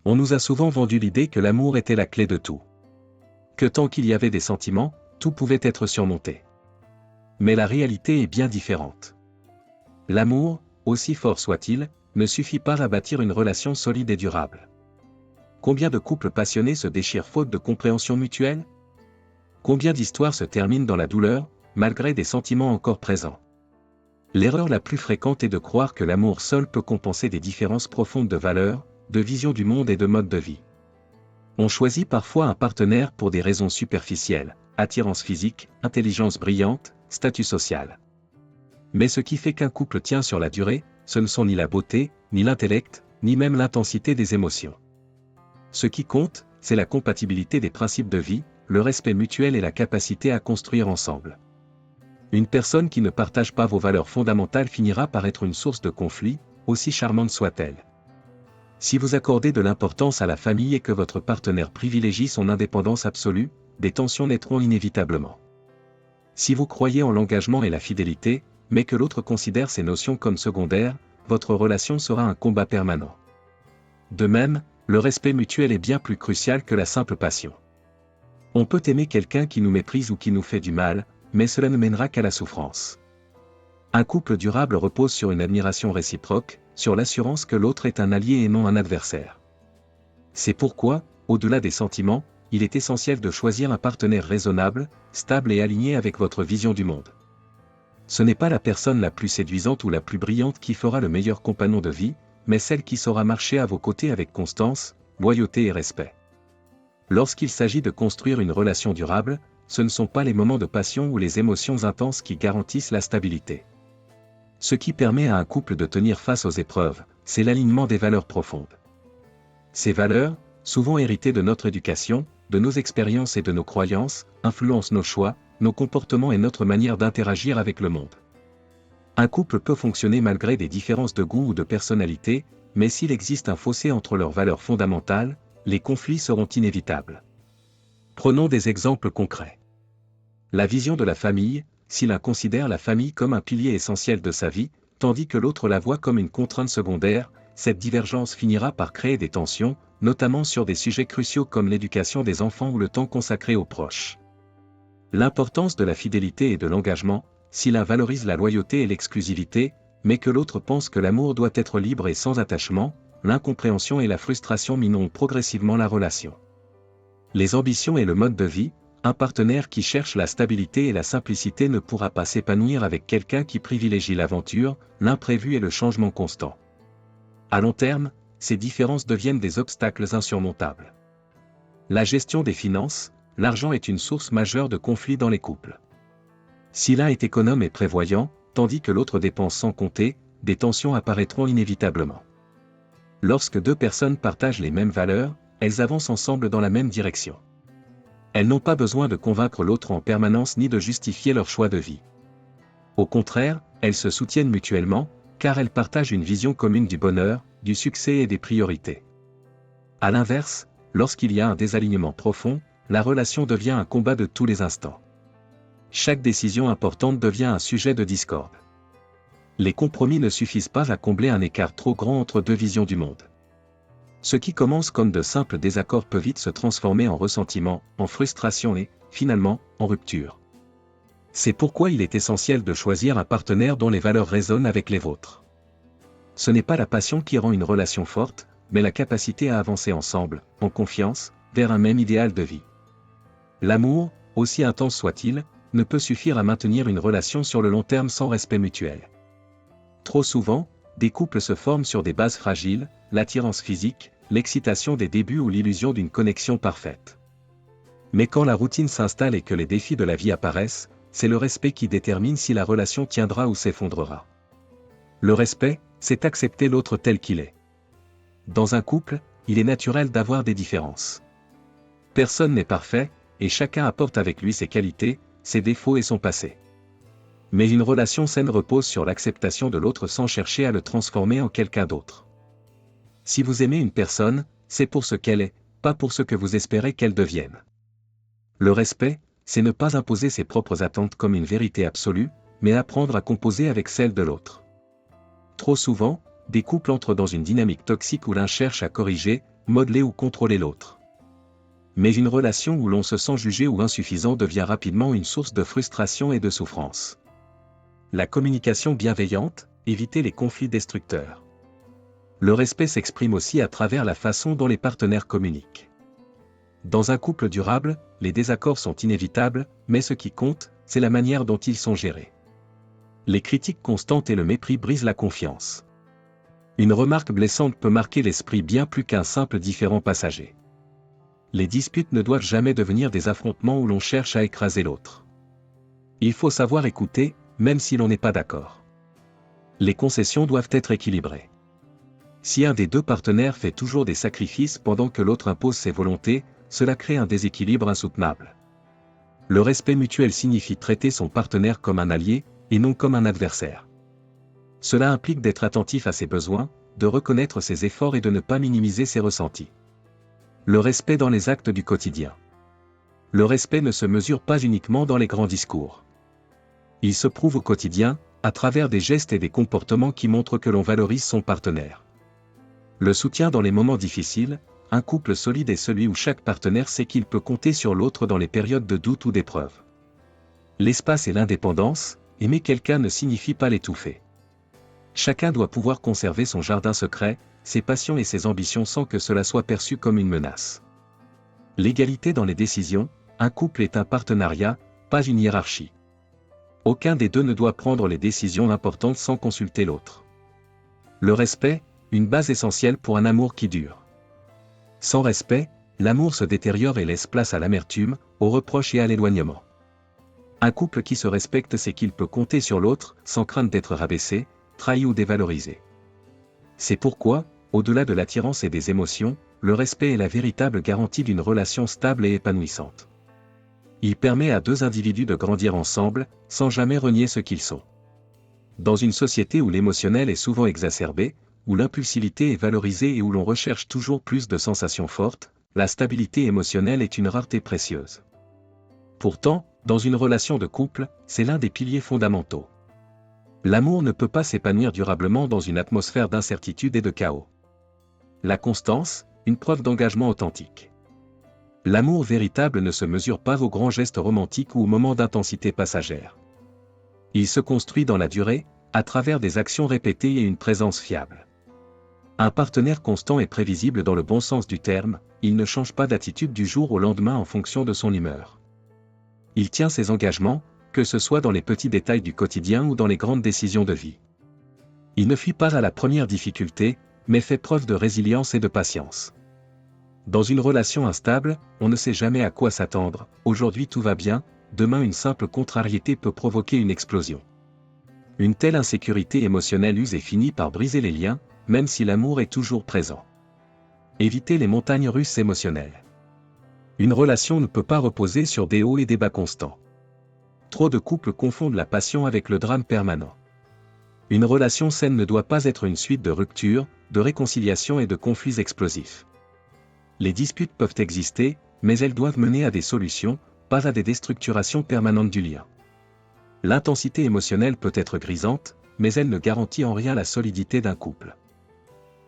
On nous a souvent vendu l'idée que l'amour était la clé de tout. Que tant qu'il y avait des sentiments, tout pouvait être surmonté. Mais la réalité est bien différente. L'amour, aussi fort soit-il, ne suffit pas à bâtir une relation solide et durable. Combien de couples passionnés se déchirent faute de compréhension mutuelle? Combien d'histoires se terminent dans la douleur, malgré des sentiments encore présents? L'erreur la plus fréquente est de croire que l'amour seul peut compenser des différences profondes de valeurs, de vision du monde et de mode de vie. On choisit parfois un partenaire pour des raisons superficielles, attirance physique, intelligence brillante, statut social. Mais ce qui fait qu'un couple tient sur la durée, ce ne sont ni la beauté, ni l'intellect, ni même l'intensité des émotions. Ce qui compte, c'est la compatibilité des principes de vie, le respect mutuel et la capacité à construire ensemble. Une personne qui ne partage pas vos valeurs fondamentales finira par être une source de conflit, aussi charmante soit-elle. Si vous accordez de l'importance à la famille et que votre partenaire privilégie son indépendance absolue, des tensions naîtront inévitablement. Si vous croyez en l'engagement et la fidélité, mais que l'autre considère ces notions comme secondaires, votre relation sera un combat permanent. De même, le respect mutuel est bien plus crucial que la simple passion. On peut aimer quelqu'un qui nous méprise ou qui nous fait du mal, mais cela ne mènera qu'à la souffrance. Un couple durable repose sur une admiration réciproque, sur l'assurance que l'autre est un allié et non un adversaire. C'est pourquoi, au-delà des sentiments, il est essentiel de choisir un partenaire raisonnable, stable et aligné avec votre vision du monde. Ce n'est pas la personne la plus séduisante ou la plus brillante qui fera le meilleur compagnon de vie, mais celle qui saura marcher à vos côtés avec constance, loyauté et respect. Lorsqu'il s'agit de construire une relation durable, ce ne sont pas les moments de passion ou les émotions intenses qui garantissent la stabilité. Ce qui permet à un couple de tenir face aux épreuves, c'est l'alignement des valeurs profondes. Ces valeurs, souvent héritées de notre éducation, de nos expériences et de nos croyances, influencent nos choix, nos comportements et notre manière d'interagir avec le monde. Un couple peut fonctionner malgré des différences de goût ou de personnalité, mais s'il existe un fossé entre leurs valeurs fondamentales, les conflits seront inévitables. Prenons des exemples concrets. La vision de la famille, si l'un considère la famille comme un pilier essentiel de sa vie, tandis que l'autre la voit comme une contrainte secondaire, cette divergence finira par créer des tensions, notamment sur des sujets cruciaux comme l'éducation des enfants ou le temps consacré aux proches. L'importance de la fidélité et de l'engagement, si l'un valorise la loyauté et l'exclusivité, mais que l'autre pense que l'amour doit être libre et sans attachement, l'incompréhension et la frustration mineront progressivement la relation. Les ambitions et le mode de vie, un partenaire qui cherche la stabilité et la simplicité ne pourra pas s'épanouir avec quelqu'un qui privilégie l'aventure, l'imprévu et le changement constant. À long terme, ces différences deviennent des obstacles insurmontables. La gestion des finances, l'argent est une source majeure de conflits dans les couples. Si l'un est économe et prévoyant, tandis que l'autre dépense sans compter, des tensions apparaîtront inévitablement. Lorsque deux personnes partagent les mêmes valeurs, elles avancent ensemble dans la même direction. Elles n'ont pas besoin de convaincre l'autre en permanence ni de justifier leur choix de vie. Au contraire, elles se soutiennent mutuellement, car elles partagent une vision commune du bonheur, du succès et des priorités. À l'inverse, lorsqu'il y a un désalignement profond, la relation devient un combat de tous les instants. Chaque décision importante devient un sujet de discorde. Les compromis ne suffisent pas à combler un écart trop grand entre deux visions du monde. Ce qui commence comme de simples désaccords peut vite se transformer en ressentiment, en frustration et, finalement, en rupture. C'est pourquoi il est essentiel de choisir un partenaire dont les valeurs résonnent avec les vôtres. Ce n'est pas la passion qui rend une relation forte, mais la capacité à avancer ensemble, en confiance, vers un même idéal de vie. L'amour, aussi intense soit-il, ne peut suffire à maintenir une relation sur le long terme sans respect mutuel. Trop souvent, des couples se forment sur des bases fragiles, l'attirance physique, l'excitation des débuts ou l'illusion d'une connexion parfaite. Mais quand la routine s'installe et que les défis de la vie apparaissent, c'est le respect qui détermine si la relation tiendra ou s'effondrera. Le respect, c'est accepter l'autre tel qu'il est. Dans un couple, il est naturel d'avoir des différences. Personne n'est parfait, et chacun apporte avec lui ses qualités, ses défauts et son passé. Mais une relation saine repose sur l'acceptation de l'autre sans chercher à le transformer en quelqu'un d'autre. Si vous aimez une personne, c'est pour ce qu'elle est, pas pour ce que vous espérez qu'elle devienne. Le respect, c'est ne pas imposer ses propres attentes comme une vérité absolue, mais apprendre à composer avec celle de l'autre. Trop souvent, des couples entrent dans une dynamique toxique où l'un cherche à corriger, modeler ou contrôler l'autre. Mais une relation où l'on se sent jugé ou insuffisant devient rapidement une source de frustration et de souffrance. La communication bienveillante, éviter les conflits destructeurs. Le respect s'exprime aussi à travers la façon dont les partenaires communiquent. Dans un couple durable, les désaccords sont inévitables, mais ce qui compte, c'est la manière dont ils sont gérés. Les critiques constantes et le mépris brisent la confiance. Une remarque blessante peut marquer l'esprit bien plus qu'un simple différend passager. Les disputes ne doivent jamais devenir des affrontements où l'on cherche à écraser l'autre. Il faut savoir écouter, même si l'on n'est pas d'accord. Les concessions doivent être équilibrées. Si un des deux partenaires fait toujours des sacrifices pendant que l'autre impose ses volontés, cela crée un déséquilibre insoutenable. Le respect mutuel signifie traiter son partenaire comme un allié, et non comme un adversaire. Cela implique d'être attentif à ses besoins, de reconnaître ses efforts et de ne pas minimiser ses ressentis. Le respect dans les actes du quotidien. Le respect ne se mesure pas uniquement dans les grands discours. Il se prouve au quotidien, à travers des gestes et des comportements qui montrent que l'on valorise son partenaire. Le soutien dans les moments difficiles, un couple solide est celui où chaque partenaire sait qu'il peut compter sur l'autre dans les périodes de doute ou d'épreuve. L'espace et l'indépendance, aimer quelqu'un ne signifie pas l'étouffer. Chacun doit pouvoir conserver son jardin secret, ses passions et ses ambitions sans que cela soit perçu comme une menace. L'égalité dans les décisions, un couple est un partenariat, pas une hiérarchie. Aucun des deux ne doit prendre les décisions importantes sans consulter l'autre. Le respect, une base essentielle pour un amour qui dure. Sans respect, l'amour se détériore et laisse place à l'amertume, aux reproches et à l'éloignement. Un couple qui se respecte sait qu'il peut compter sur l'autre, sans crainte d'être rabaissé, trahi ou dévalorisé. C'est pourquoi, au-delà de l'attirance et des émotions, le respect est la véritable garantie d'une relation stable et épanouissante. Il permet à deux individus de grandir ensemble, sans jamais renier ce qu'ils sont. Dans une société où l'émotionnel est souvent exacerbé, où l'impulsivité est valorisée et où l'on recherche toujours plus de sensations fortes, la stabilité émotionnelle est une rareté précieuse. Pourtant, dans une relation de couple, c'est l'un des piliers fondamentaux. L'amour ne peut pas s'épanouir durablement dans une atmosphère d'incertitude et de chaos. La constance, une preuve d'engagement authentique. L'amour véritable ne se mesure pas aux grands gestes romantiques ou aux moments d'intensité passagère. Il se construit dans la durée, à travers des actions répétées et une présence fiable. Un partenaire constant et prévisible dans le bon sens du terme, il ne change pas d'attitude du jour au lendemain en fonction de son humeur. Il tient ses engagements, que ce soit dans les petits détails du quotidien ou dans les grandes décisions de vie. Il ne fuit pas à la première difficulté, mais fait preuve de résilience et de patience. Dans une relation instable, on ne sait jamais à quoi s'attendre, aujourd'hui tout va bien, demain une simple contrariété peut provoquer une explosion. Une telle insécurité émotionnelle use et finit par briser les liens, même si l'amour est toujours présent. Éviter les montagnes russes émotionnelles. Une relation ne peut pas reposer sur des hauts et des bas constants. Trop de couples confondent la passion avec le drame permanent. Une relation saine ne doit pas être une suite de ruptures, de réconciliations et de conflits explosifs. Les disputes peuvent exister, mais elles doivent mener à des solutions, pas à des déstructurations permanentes du lien. L'intensité émotionnelle peut être grisante, mais elle ne garantit en rien la solidité d'un couple.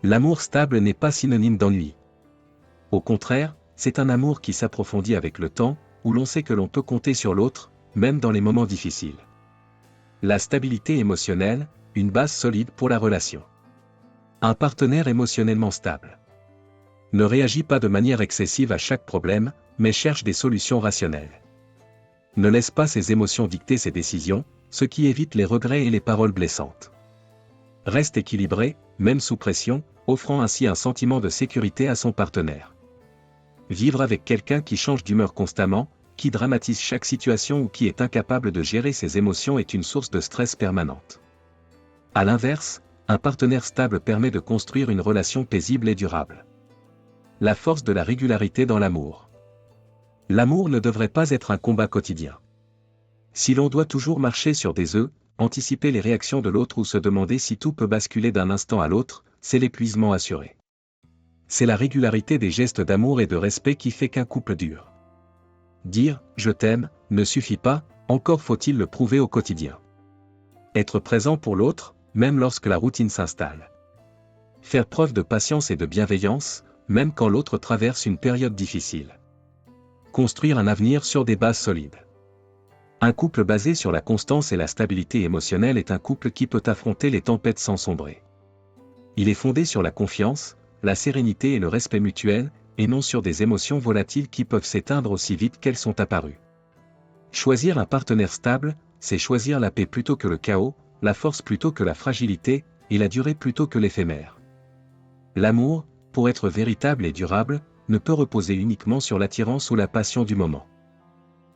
L'amour stable n'est pas synonyme d'ennui. Au contraire, c'est un amour qui s'approfondit avec le temps, où l'on sait que l'on peut compter sur l'autre, même dans les moments difficiles. La stabilité émotionnelle, une base solide pour la relation. Un partenaire émotionnellement stable ne réagit pas de manière excessive à chaque problème, mais cherche des solutions rationnelles. Ne laisse pas ses émotions dicter ses décisions, ce qui évite les regrets et les paroles blessantes. Reste équilibré, même sous pression, offrant ainsi un sentiment de sécurité à son partenaire. Vivre avec quelqu'un qui change d'humeur constamment, qui dramatise chaque situation ou qui est incapable de gérer ses émotions est une source de stress permanente. À l'inverse, un partenaire stable permet de construire une relation paisible et durable. La force de la régularité dans l'amour. L'amour ne devrait pas être un combat quotidien. Si l'on doit toujours marcher sur des œufs, anticiper les réactions de l'autre ou se demander si tout peut basculer d'un instant à l'autre, c'est l'épuisement assuré. C'est la régularité des gestes d'amour et de respect qui fait qu'un couple dure. Dire « je t'aime » ne suffit pas, encore faut-il le prouver au quotidien. Être présent pour l'autre, même lorsque la routine s'installe. Faire preuve de patience et de bienveillance, même quand l'autre traverse une période difficile. Construire un avenir sur des bases solides. Un couple basé sur la constance et la stabilité émotionnelle est un couple qui peut affronter les tempêtes sans sombrer. Il est fondé sur la confiance, la sérénité et le respect mutuel, et non sur des émotions volatiles qui peuvent s'éteindre aussi vite qu'elles sont apparues. Choisir un partenaire stable, c'est choisir la paix plutôt que le chaos, la force plutôt que la fragilité, et la durée plutôt que l'éphémère. L'amour, pour être véritable et durable, ne peut reposer uniquement sur l'attirance ou la passion du moment.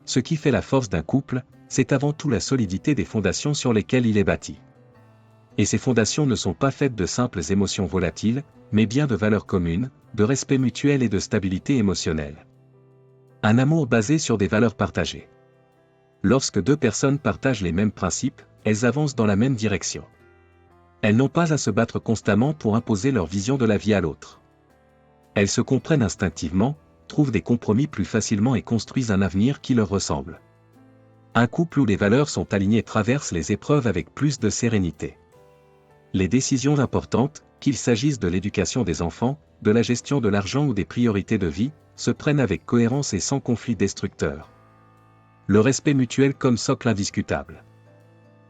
Ce qui fait la force d'un couple, c'est avant tout la solidité des fondations sur lesquelles il est bâti. Et ces fondations ne sont pas faites de simples émotions volatiles, mais bien de valeurs communes, de respect mutuel et de stabilité émotionnelle. Un amour basé sur des valeurs partagées. Lorsque deux personnes partagent les mêmes principes, elles avancent dans la même direction. Elles n'ont pas à se battre constamment pour imposer leur vision de la vie à l'autre. Elles se comprennent instinctivement, trouvent des compromis plus facilement et construisent un avenir qui leur ressemble. Un couple où les valeurs sont alignées traverse les épreuves avec plus de sérénité. Les décisions importantes, qu'il s'agisse de l'éducation des enfants, de la gestion de l'argent ou des priorités de vie, se prennent avec cohérence et sans conflit destructeur. Le respect mutuel comme socle indiscutable.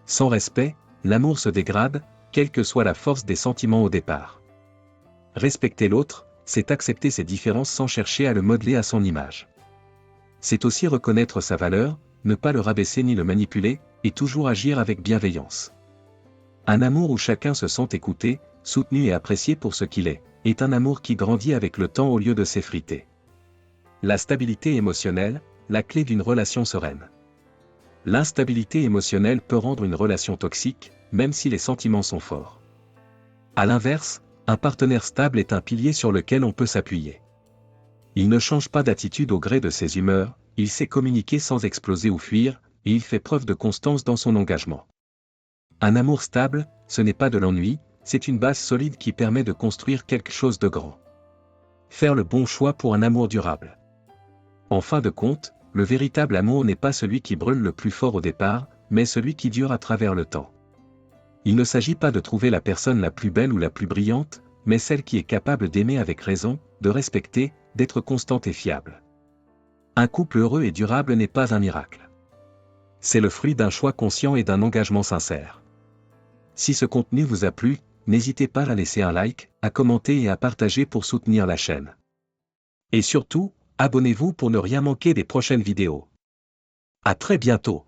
Sans respect, l'amour se dégrade, quelle que soit la force des sentiments au départ. Respecter l'autre, c'est accepter ses différences sans chercher à le modeler à son image. C'est aussi reconnaître sa valeur, ne pas le rabaisser ni le manipuler, et toujours agir avec bienveillance. Un amour où chacun se sent écouté, soutenu et apprécié pour ce qu'il est un amour qui grandit avec le temps au lieu de s'effriter. La stabilité émotionnelle, la clé d'une relation sereine. L'instabilité émotionnelle peut rendre une relation toxique, même si les sentiments sont forts. À l'inverse, un partenaire stable est un pilier sur lequel on peut s'appuyer. Il ne change pas d'attitude au gré de ses humeurs, il sait communiquer sans exploser ou fuir, et il fait preuve de constance dans son engagement. Un amour stable, ce n'est pas de l'ennui, c'est une base solide qui permet de construire quelque chose de grand. Faire le bon choix pour un amour durable. En fin de compte, le véritable amour n'est pas celui qui brûle le plus fort au départ, mais celui qui dure à travers le temps. Il ne s'agit pas de trouver la personne la plus belle ou la plus brillante, mais celle qui est capable d'aimer avec raison, de respecter, d'être constante et fiable. Un couple heureux et durable n'est pas un miracle. C'est le fruit d'un choix conscient et d'un engagement sincère. Si ce contenu vous a plu, n'hésitez pas à laisser un like, à commenter et à partager pour soutenir la chaîne. Et surtout, abonnez-vous pour ne rien manquer des prochaines vidéos. À très bientôt.